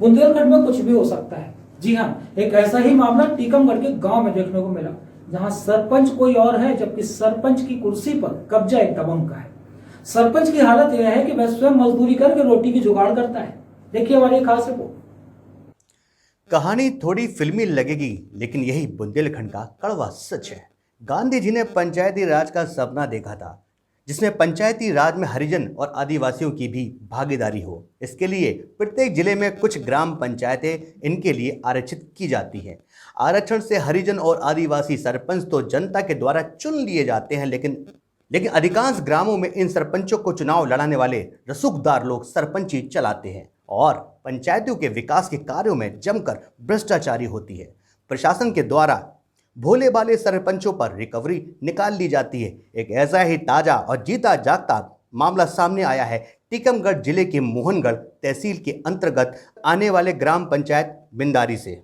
बुंदेलखंड में कुछ भी हो सकता है। जी हाँ, एक ऐसा ही मामला टीकमगढ़ के गांव में देखने को मिला, जहां सरपंच कोई और है जबकि सरपंच की कुर्सी पर कब्जा एक दबंग का है। सरपंच की हालत यह है कि वह स्वयं मजदूरी करके रोटी की जुगाड़ करता है। देखिए हमारी खास रिपोर्ट। कहानी थोड़ी फिल्मी लगेगी, लेकिन यही बुंदेलखंड का कड़वा सच है। गांधी जी ने पंचायती राज का सपना देखा था, जिसमें पंचायती राज में हरिजन और आदिवासियों की भी भागीदारी हो। इसके लिए प्रत्येक जिले में कुछ ग्राम पंचायतें इनके लिए आरक्षित की जाती हैं। आरक्षण से हरिजन और आदिवासी सरपंच तो जनता के द्वारा चुन लिए जाते हैं, लेकिन अधिकांश ग्रामों में इन सरपंचों को चुनाव लड़ाने वाले रसूखदार लोग सरपंची चलाते हैं और पंचायतों के विकास के कार्यों में जमकर भ्रष्टाचारी होती है। प्रशासन के द्वारा भोले भाले सरपंचों पर रिकवरी निकाल ली जाती है। एक ऐसा ही ताजा और जीता जागता मामला सामने आया है टीकमगढ़ जिले के मोहनगढ़ तहसील के अंतर्गत आने वाले ग्राम पंचायत बिंदारी से,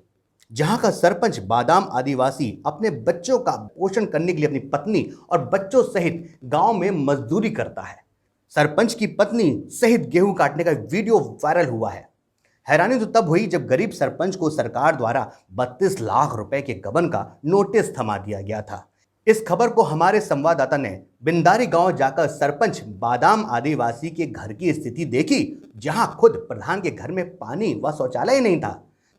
जहां का सरपंच बादाम आदिवासी अपने बच्चों का पोषण करने के लिए अपनी पत्नी और बच्चों सहित गांव में मजदूरी करता है। सरपंच की पत्नी सहित गेहूं काटने का वीडियो वायरल हुआ है। हैरानी तो तब हुई जब गरीब सरपंच को सरकार द्वारा 32 लाख रुपए के गबन का नोटिस थमा दिया गया था। इस खबर को हमारे संवाददाता ने बिंदारी गांव जाकर सरपंच बादाम आदिवासी के घर की स्थिति देखी, जहां खुद प्रधान के घर में पानी व शौचालय नहीं था।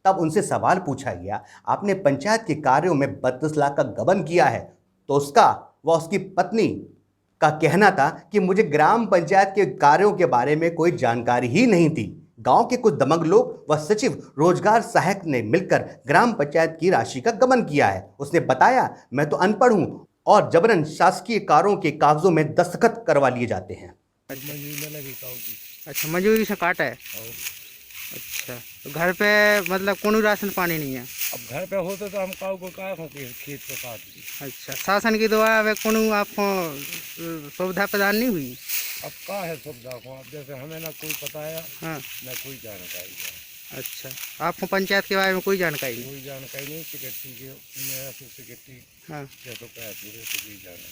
तब उनसे सवाल पूछा गया, आपने पंचायत के कार्यों में 32 लाख का गबन किया है, तो उसका व उसकी पत्नी का कहना था कि मुझे ग्राम पंचायत के कार्यों के बारे में कोई जानकारी ही नहीं थी। गांव के कुछ दमंग लोग व सचिव रोजगार सहायक ने मिलकर ग्राम पंचायत की राशि का गबन किया है। उसने बताया, मैं तो अनपढ़ हूं और जबरन शासकीय कार्यों के कागजों में दस्तखत करवा लिए जाते हैं। अच्छा, मजदूरी से काटा है। अच्छा, तो घर पे मतलब कोनो राशन पानी नहीं है। अब घर पे होते तो हम काऊ को खेत को काट दी। अच्छा, शासन की द्वारा वे कोनो आपको सुविधा प्रदान नहीं हुई? अब का है सुविधा को, अब जैसे हमें ना कोई बताया, हाँ। ना कोई जानकारी है। अच्छा, आपको पंचायत के बारे में कोई जानकारी नहीं? कोई जानकारी नहीं। सेक्रेटरी के मेरा सेक्रेटरी, हाँ, जैसे कहा पूरे से कोई जाना।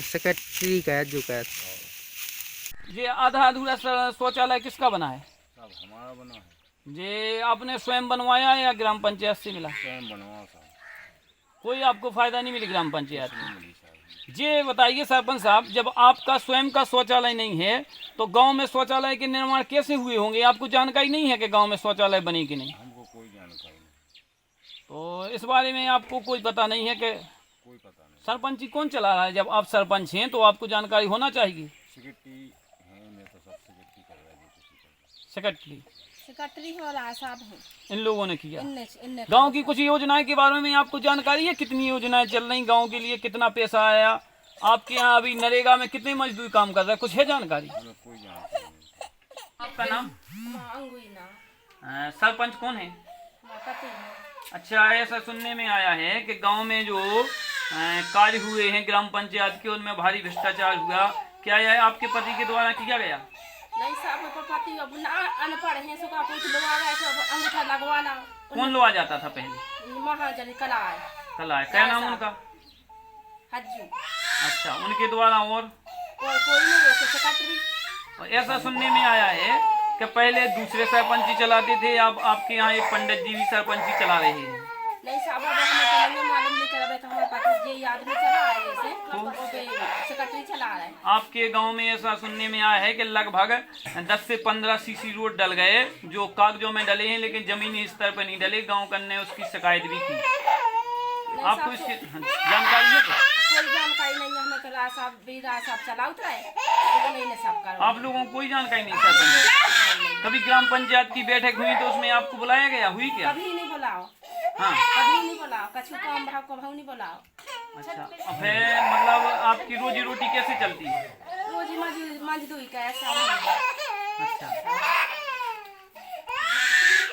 सेक्रेटरी का है जो का। ये आधा अधूरा शौचालय किसका बना है? सब हमारा बना है। ये आपने स्वयं बनवाया या ग्राम पंचायत से मिला? स्वयं बनवा था। कोई आपको फायदा नहीं मिली ग्राम पंचायत में? ये बताइए सरपंच साहब, जब आपका स्वयं का शौचालय नहीं है तो गांव में शौचालय के निर्माण कैसे हुए होंगे? आपको जानकारी नहीं है कि गांव में शौचालय बने कि नहीं? हमको कोई जानकारी नहीं। तो इस बारे में आपको कोई पता नहीं है कि कोई पता नहीं। सरपंची कौन चला रहा है? जब आप सरपंच हैं तो आपको जानकारी होना चाहिए। सेक्रेटरी है, मैं तो सब सेक्रेटरी कर रहा है। सेक्रेटरी वाला साहब हैं, इन लोगों ने किया। इनने गांव की कुछ योजनाएं के बारे में आपको जानकारी है? कितनी योजनाएं चल रही गांव के लिए, कितना पैसा आया आपके यहाँ? अभी नरेगा में कितने मजदूर काम कर रहे हैं, कुछ है जानकारी? कोई जानकारी नहीं। आपका नाम? अंगुइना सरपंच कौन है? पति है। अच्छा, ऐसा सुनने में आया है कि गांव में जो कार्य हुए हैं ग्राम पंचायत के, उनमें भारी भ्रष्टाचार हुआ। क्या यह आपके पति के द्वारा किया गया? नहीं साहब, पति अब ना अनपढ़ है, सुखा कुछ लोग आ गए तो अंगूठा लगवाना। कौन लो आ जाता था पहले? महाजन कला है। कला है, क्या नाम उनका? हज्जू। अच्छा, उनके द्वारा और कोई नहीं है, सेक्रेटरी। और ऐसा सुनने में आया है कि पहले दूसरे सरपंच चलाते थे, अब आपके यहाँ एक पंडित जी भी सरपंच चला रहे हैं। नहीं साहब, अब हमें तो नहीं मालूम, नहीं कर रहे तो हमारे पास ये आदमी चला है, जैसे सेक्रेटरी चला रहे हैं। आपके गांव में ऐसा सुनने में आया है कि लगभग 10 से 15 सीसी रोड डल गए, जो कागजों में डले हैं लेकिन जमीनी स्तर पर नहीं डले। गांव करने उसकी शिकायत भी की। आपको इसकी जानकारी है? कोई जानकारी नहीं है हमें। कला साहब बीरा साहब चलाते रहे, नहीं सब कर। आप लोगों को कोई जानकारी नहीं सरपंच? कभी ग्राम पंचायत की बैठक हुई तो उसमें आपको बुलाया गया? हुई क्या? कभी नहीं बुलाओ। हाँ, कभी नहीं बुलाओ, कछु काम भाव को भाव नहीं बुलाओ। अच्छा, फिर मतलब आपकी रोजी रोटी कैसे चलती है? रोजी मजदूरी का ऐसा नहीं। अच्छा,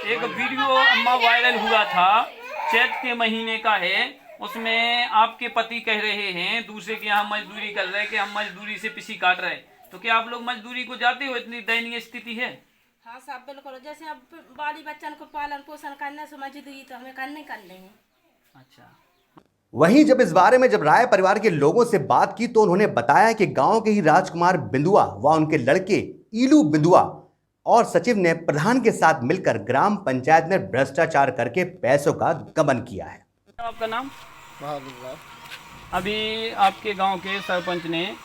एक वीडियो अम्मा वायरल हुआ था, चैत के महीने का है। उसमें आपके पति कह रहे हैं दूसरे के यहाँ मजदूरी कर रहे कि हम मजदूरी से पिसी काट रहे। तो क्या आप लोग मजदूरी को जाते हो? इतनी दयनीय स्थिति है। हाँ साहब, बिल्कुल। जैसे अब बाली बच्चन को पालन पोषण करने से मजदूरी तो हमें करने हैं। अच्छा, वहीं जब राय परिवार के लोगों से बात की तो उन्होंने बताया कि गांव के ही राजकुमार बिंदुआ व उनके लड़के ईलू बिंदुआ और सचिव ने प्रधान के साथ मिलकर ग्राम पंचायत में भ्रष्टाचार करके पैसों का गबन किया है। आपका नाम? बहादुर राव। अभी आपके गांव के सरपंच ने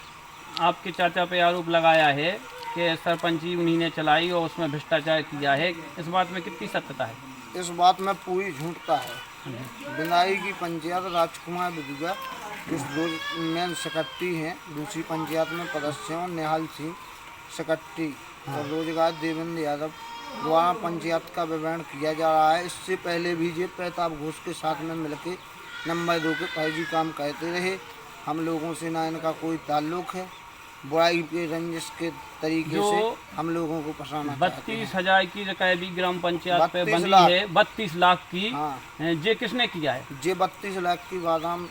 आपके चाचा पे आरोप लगाया है कि सरपंची उन्हीं ने चलाई और उसमें भ्रष्टाचार किया है। इस बात में कितनी सत्यता है? इस बात में पूरी झूठता है। बिनाई की पंचायत राजकुमार विधुआ इस दो मेन सेक्रेटरी हैं। दूसरी पंचायत में पदस्यों निहाल सिंह सेक्रेटरी और रोजगार देवेंद्र यादव द्वारा पंचायत का विवरण किया जा रहा है। इससे पहले भी ये प्रताप घोष के साथ में मिलकर नंबर 2 के फर्जी काम करते रहे। हम लोगों से ना इनका कोई ताल्लुक है। बुराई के रंजिश के तरीके से हम लोगों को फंसाना चाहते हैं। 32,000 की रकैबी ग्राम पंचायत पे 32 बनी लाख। है, 32 लाख की। हाँ। ये किसने किया है? ये 32 लाख की बादाम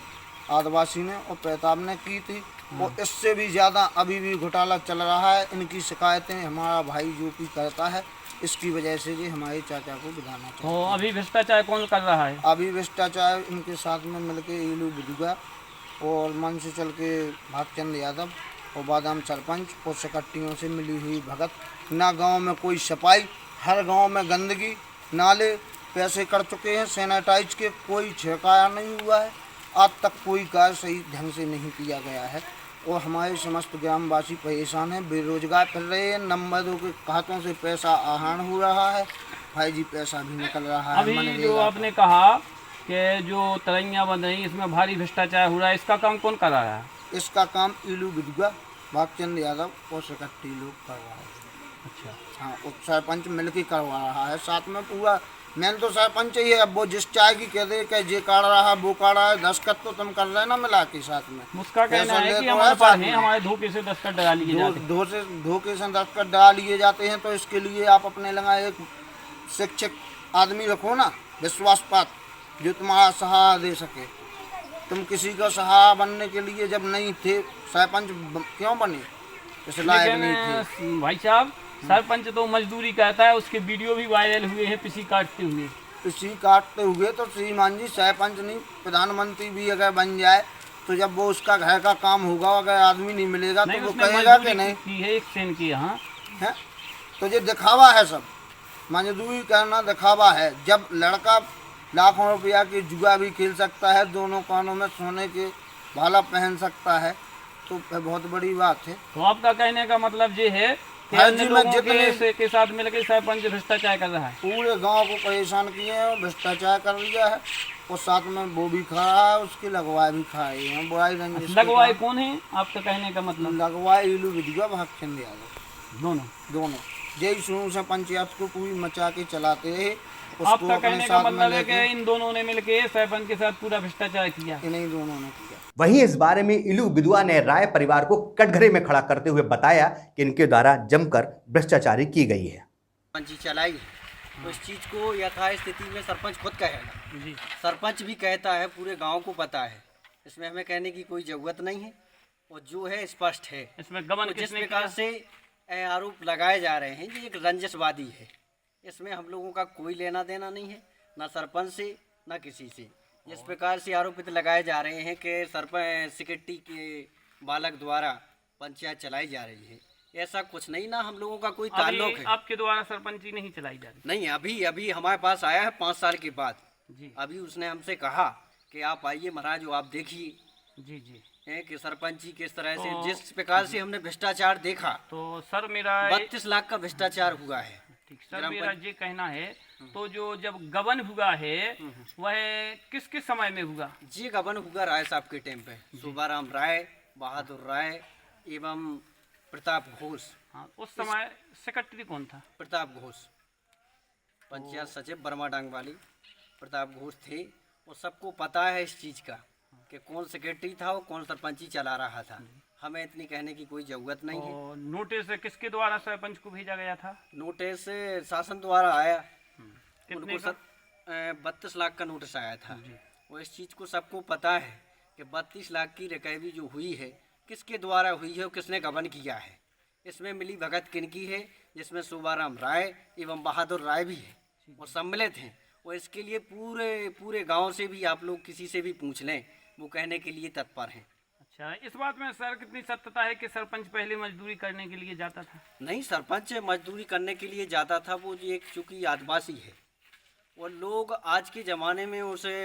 आदिवासी ने और प्रताप ने की थी। और इससे भी ज़्यादा अभी भी घोटाला चल रहा है। इनकी शिकायतें हमारा भाई जो कि करता है, इसकी वजह से ये हमारे चाचा को बिगाड़ना चाहते तो हैं। अभी भ्रष्टाचार कौन कर रहा है? अभी भ्रष्टाचार इनके साथ में मिलके इलू विधुआ और मन से चल के भागचंद यादव और बादाम सरपंच और सेक्रेटरियों से मिली हुई भगत। ना गांव में कोई सफाई, हर गांव में गंदगी, नाले पैसे कर चुके हैं सैनिटाइज के, कोई छिड़काया नहीं हुआ है। आज तक कोई कार्य सही ढंग से नहीं किया गया है और हमारे समस्त ग्रामवासी परेशान हैं, बेरोजगार फिर रहे हैं। नंबर 2 के खातों से पैसा आहरण हो रहा है, फर्जी पैसा भी निकल रहा है। अभी मनरेगा जो का। आपने कहा कि जो तरैया बन रही इसमें भारी भ्रष्टाचार हो रहा है, इसका काम कौन कर रहा है? इसका काम इलू विधुआ, भागचंद यादव और सेक्रेटरी लोग कर रहा है। अच्छा। हाँ, उप सरपंच मिलकर करवा रहा है साथ में। पूरा मेन तो सरपंच ही है। अब वो जिस चाय की कह दे कि ये काट रहा है वो काट रहा है, दस्खत तो तुम कर रहे ना मिला के साथ में। उसका कहना पैसा है ले कि तो हमारे है पास साथ है, में। हमारे धोखे से दस्तखत डरा लिए जाते हैं। धोखे से दस्खत डाल लिए जाते हैं। तो इसके लिए आप अपने लगा एक शिक्षक आदमी रखो ना, विश्वास पात्र, जो तुम्हारा सहारा दे सके। तुम किसी का सहारा बनने के लिए जब नहीं थे, सरपंच क्यों बने? इस लायक नहीं थे। लेकिन भाई साहब, सरपंच तो मजदूरी करता है, उसके वीडियो भी वायरल हुए हैं पिसी काटते हुए। इसी काटते हुए तो श्रीमान जी सरपंच नहीं, प्रधानमंत्री भी अगर बन जाए तो जब वो उसका घर का काम होगा, अगर आदमी नहीं मिलेगा तो वो उसने कहेगा कि मजदूरी नहीं की है, एक सेन की। हाँ, है। तो ये दिखावा है, सब मजदूरी करना दिखावा है। जब लड़का लाखों रुपया की जुआ भी खेल सकता है, दोनों कानों में सोने के भाला पहन सकता है, तो फिर बहुत बड़ी बात है। तो आपका कहने का मतलब ये है कि हाँ अन्य जी, मैं लोगों जितने- के साथ मिलकर सरपंच भ्रष्टाचार कर रहा है। पूरे गांव को परेशान किए हैं, भ्रष्टाचार कर लिया है और साथ में वो भी खा रहा है, उसकी लगवाई भी खा रही है। बुराई रंजिश के लगवाए कारण। कौन है आपका कहने का मतलब? लगवाई इलू विधुआ, भागचंद यादव, दोनों। यही शुरू से पंचायत को पूरी मचा के चलाते रहे। उसको आपका अपने कहने का साथ में मतलब है कि लेके इन दोनों ने मिलकर सरपंच के साथ पूरा भ्रष्टाचार किया। इन्हीं दोनों ने किया। वहीं इस बारे में इलू विधुआ ने राय परिवार को कटघरे में खड़ा करते हुए बताया कि इनके द्वारा जमकर भ्रष्टाचारी की गई है। सरपंच चलाई तो इस चीज़ को यथास्थिति में सरपंच खुद कहेगा जी। सरपंच भी कहता है, पूरे गांव को पता है। इसमें हमें कहने की कोई ज़रूरत नहीं है और जो है स्पष्ट है। इसमें गबन तो जिस किसने प्रकार किया? से आरोप लगाए जा रहे हैं, ये एक रंजसवादी है। इसमें हम लोगों का कोई लेना देना नहीं है, ना सरपंच से ना किसी से। जिस प्रकार से आरोपित लगाए जा रहे हैं कि सरपंच सेक्रेटरी के बालक द्वारा पंचायत चलाई जा रही है, ऐसा कुछ नहीं, ना हम लोगों का कोई ताल्लुक है। आपके द्वारा सरपंची नहीं चलाई जा रही? नहीं, अभी हमारे पास आया है 5 साल के बाद। जी अभी उसने हमसे कहा कि आप आइए महाराज, आप देखिए जी जी। हैं कि सरपंची किस तरह से, तो- जिस प्रकार से हमने भ्रष्टाचार देखा। तो सर मेरा 32 लाख का भ्रष्टाचार हुआ है। ठीक, सर मेरा ये कहना है, तो जो जब गबन हुआ है वह किस किस समय में हुआ? जी गबन हुआ राय साहब के टाइम पे, सुबाराम राय, बहादुर राय एवं प्रताप घोष। हाँ, उस समय सेक्रेटरी कौन था? प्रताप घोष, पंचायत सचिव बर्मा डांग वाली प्रताप घोष थे। और सबको पता है इस चीज़ का कि कौन सेक्रेटरी था और कौन सरपंची चला रहा था। हमें इतनी कहने की कोई ज़रूरत नहीं है। और नोटिस किसके द्वारा सरपंच को भेजा गया था? नोटिस शासन द्वारा आया, कितने उनको 32 लाख का नोटिस आया था। और इस चीज़ को सबको पता है कि 32 लाख की रिकवरी जो हुई है, किसके द्वारा हुई है और किसने गबन किया है। इसमें मिली भगत किनकी है, जिसमें सुबाराम राय एवं बहादुर राय भी है और सम्मिलित हैं। और इसके लिए पूरे गांव से भी आप लोग किसी से भी पूछ लें, वो कहने के लिए तत्पर हैं। अच्छा, अच्छा, इस बात में सर कितनी सत्यता है कि सरपंच पहले मजदूरी करने के लिए जाता था? नहीं, सरपंच मजदूरी करने के लिए जाता था, वो जी एक चूँकि आदिवासी है और लोग आज के ज़माने में उसे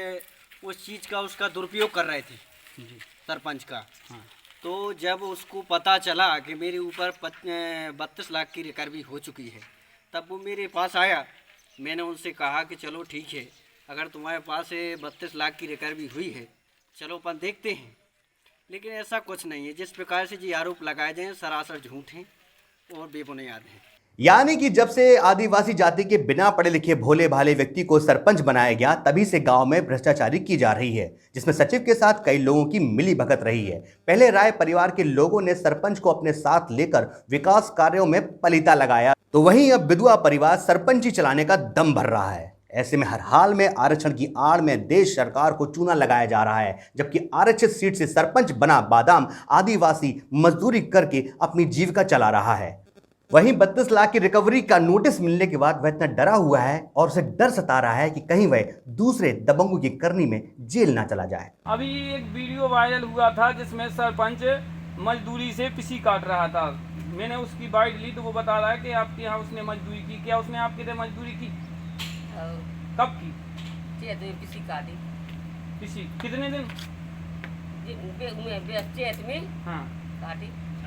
उस चीज़ का उसका दुरुपयोग कर रहे थे जी। सरपंच का। हाँ। तो जब उसको पता चला कि मेरे ऊपर 32 लाख की रिकवरी हो चुकी है, तब वो मेरे पास आया। मैंने उनसे कहा कि चलो ठीक है, अगर तुम्हारे पास 32 लाख की रिकवरी हुई है, चलो अपन देखते हैं। लेकिन ऐसा कुछ नहीं है। जिस प्रकार से ये आरोप लगाए जाए सरासर झूठ हैं और बेबुनियाद हैं। यानी कि जब से आदिवासी जाति के बिना पढ़े लिखे भोले भाले व्यक्ति को सरपंच बनाया गया, तभी से गांव में भ्रष्टाचारी की जा रही है, जिसमें सचिव के साथ कई लोगों की मिली भगत रही है। पहले राय परिवार के लोगों ने सरपंच को अपने साथ लेकर विकास कार्यों में पलीता लगाया, तो वहीं अब विधवा परिवार सरपंची चलाने का दम भर रहा है। ऐसे में हर हाल में आरक्षण की आड़ में देश सरकार को चूना लगाया जा रहा है, जबकि आरक्षित सीट से सरपंच बना बादाम आदिवासी मजदूरी करके अपनी जीविका चला रहा है। वहीं 32 लाख की रिकवरी का नोटिस मिलने के बाद वह इतना डरा हुआ है और उसे डर सता रहा है कि कहीं वह दूसरे दबंगों की करनी में जेल ना चला जाए। अभी एक वीडियो वायरल हुआ था जिसमें सरपंच मजदूरी से पिसी काट रहा था। मैंने उसकी बाइट ली तो वो बता रहा है कि आपके यहाँ उसने मजदूरी की। क्या उसने आपके लिए मजदूरी की? कब की? पिसी काटी। पिसी कितने दिन? चेत में हाँ काटी।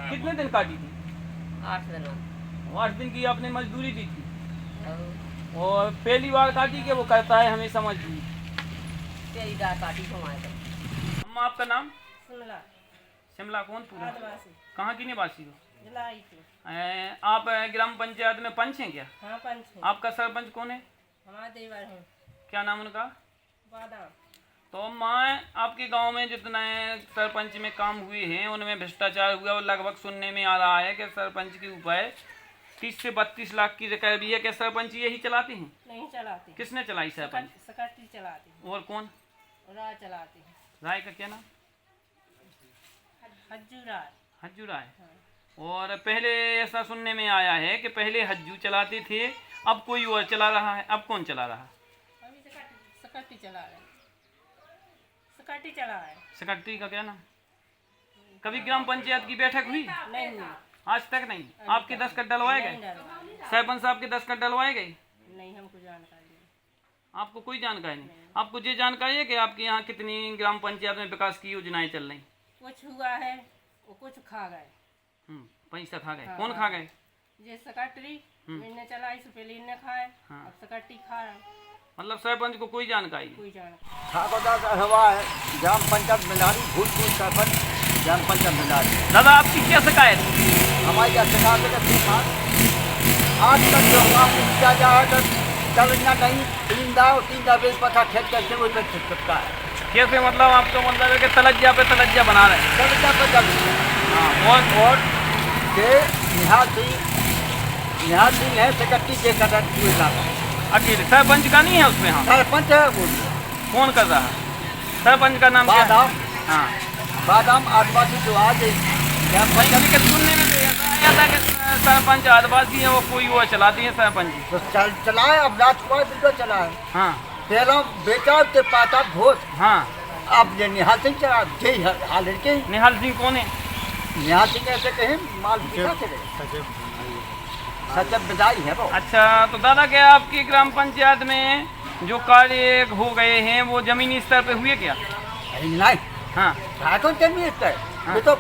कितने दिन काटी थी? 8 दिन। 8 दिन की आपने मजदूरी दी थी। और पहली बार काटी कि वो करता है हमेशा मजदूरी? पहली बार काटी हमारे। अम्मा आपका नाम? शिमला। शिमला कौन पूरा? आदिवासी। कहाँ की निवासी हो? जलाई थी। आप ग्राम पंचायत में पंच हैं क्या? हाँ पंच है। आपका सरपंच कौन है? हमारे देवर हैं। क्या नाम उनका? बादाम। तो माँ, आपके गांव में जितने सरपंच में काम हुए हैं उनमें भ्रष्टाचार हुआ और लगभग सुनने में आ रहा है कि सरपंच के ऊपर 30 से 32 लाख की रिकवरी है। क्या सरपंच यही चलाते हैं? नहीं चलाते। किसने चलाई सरपंच? सेक्रेटरी चलाते हैं। और कौन? राय चलाते हैं। राय का क्या नाम? हज्जू राय। हज्जू राय। और पहले ऐसा सुनने में आया है कि पहले हज्जू चलाते थे, अब कोई और चला रहा है। अब कौन चला रहा है? अभी सेक्रेटरी चला रहे हैं। सेक्रेटरी चला रहे हैं। सेक्रेटरी का क्या नाम? कभी ग्राम पंचायत की बैठक हुई? नहीं। आज तक नहीं। आपके दस्तखत डलवाए गए? सरपंच साहब के दस्तखत डलवाए गए? नहीं, हमको जानकारी नहीं। आपको कोई जानकारी नहीं? आपको ये जानकारी है कि आपके यहाँ कितनी ग्राम पंचायत में विकास की योजनाएं चल रही? कुछ हुआ है, वो कुछ खा गए। पैसा खा गए। कौन खा गए? ये सेक्रेटरी मैंने चला, इससे पहले इन्हें खाए। अब सेक्रेटरी खा रहा है। मतलब सरपंच को कोई जानकारी? कोई जानकारी। ठाकुरदास हवा है ग्राम पंचायत मिलारी, भूतपूर्व सरपंच ग्राम पंचायत मिलारी। दादा आपकी क्या शिकायत? हमारी क्या शिकायत है कि आज तक जो काम किया जा रहा है चलना नहीं, 3 दाव 3 दावे पता खेत करके वो पे चिपका है। कैसे? मतलब आपका मतलब है कि तलज्जा पे तलज्जा बना रहे हैं? तलज्जा पे तलज्जा। हाँ। और के निहाल सिंह है सेक्रेटरी के कदर हुए लाता अकेले सरपंच का नहीं है उसमें? हाँ सरपंच है वो। कौन कर रहा है? सरपंच का नाम क्या है? बादाम। हाँ बादाम आदिवासी जो आज ग्राम पंचायत के सुनने में तो ऐसा आया था कि सरपंच आदिवासी है, वो कोई वो चलाती है सरपंच। तो चलाए। अब राजकुमार बिल्कुल चलाए। हाँ पहला बेटा के पाता घोष। हाँ। अब ये निहाल सिंह चला जय हाल के। निहाल सिंह कौन है? निहाल सिंह ऐसे कहें माल पिता से सचिव विदाई है वो। अच्छा, तो दादा क्या आपकी ग्राम पंचायत में जो कार्य हो गए हैं वो जमीनी स्तर पे हुए क्या? नहीं। हाँ। ठाकुर जमीन स्तर ये तो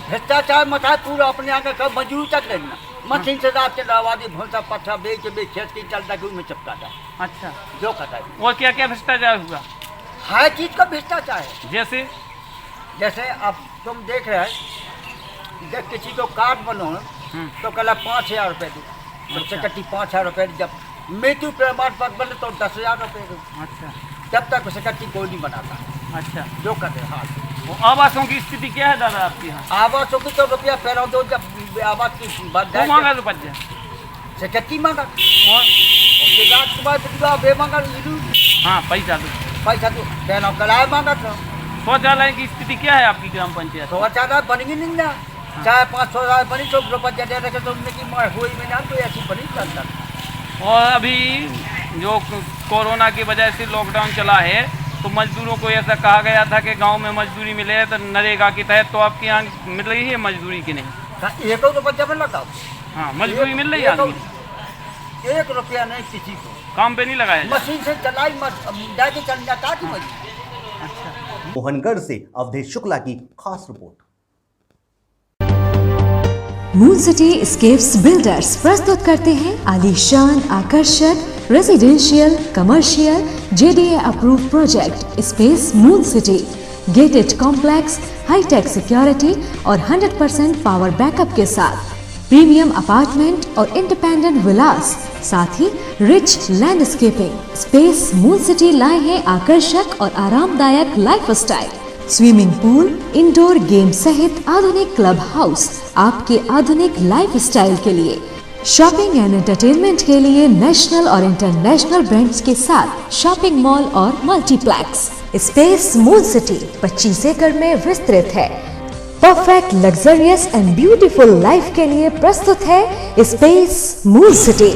भ्रष्टाचार मचा पूरा अपने आगे कब मजदूर तक लेना मशीन से रात के आबादी भूसा पत्थर बेच खेत की चलता कि में चिपका था। अच्छा, जो कहता है और क्या क्या भ्रष्टाचार हुआ? हर चीज का भ्रष्टाचार है। जैसे अब तुम देख रहे हैं, जब किसी को कार्ड बनो तो कल 5000 रुपये दो, तो सेक्रेटरी 5000 रुपये। जब मृत्यु प्रमाण पत्र बने तो 10,000 रुपये दो। अच्छा, जब तक सेक्रेटरी कोई नहीं बनाता। अच्छा, जो कहते हैं। हाँ, वो आवासों की स्थिति क्या है दादा आपके यहाँ? आवासों की तो रुपया फैलाओ दो। जब आवास की वो मांगा रुपया सेक्रेटरी मांगा और राजकुमार बिल्कुल बे मांगा। हाँ, पैसा दो फैलाओ कराया मांगा था। शौचालय की स्थिति क्या है आपकी ग्राम पंचायत? शौचालय बनेगी नहीं ना। चाहे 500,000 बनी तो रुपया दे रखे तो उनकी हुई में ना कोई ऐसी बनी चलता। और अभी जो कोरोना की वजह से लॉकडाउन चला है तो मजदूरों को ऐसा कहा गया था कि गांव में मजदूरी मिले तो नरेगा के तहत, तो आपके यहाँ मिल रही है मजदूरी की नहीं? एक तो बच्चा में लगा, हाँ, मजदूरी मिल रही है आदमी? 1 रुपया नहीं किसी को, काम पे नहीं लगाया जाता। मशीन से चलाई जाके चल जाता कि मजदूर। मोहनगढ़ से अवधेश शुक्ला की खास report. Moon city escapes builders प्रस्तुत करते हैं आलीशान, आकर्षक residential, commercial, JDA approved project space moon city. Gated complex, high tech security और 100% पावर बैकअप के साथ प्रीमियम अपार्टमेंट और इंडिपेंडेंट विलास, साथ ही rich landscaping. Space moon city लाए हैं आकर्षक और आरामदायक lifestyle, swimming pool, indoor game सहित आधुनिक क्लब हाउस आपके आधुनिक लाइफस्टाइल के लिए। शॉपिंग एंड एंटरटेनमेंट के लिए नेशनल और इंटरनेशनल ब्रांड्स के साथ शॉपिंग मॉल और मल्टीप्लेक्स। स्पेस मून सिटी 25 एकड़ में विस्तृत है। Perfect luxurious and beautiful life के लिए प्रस्तुत है स्पेस मून सिटी।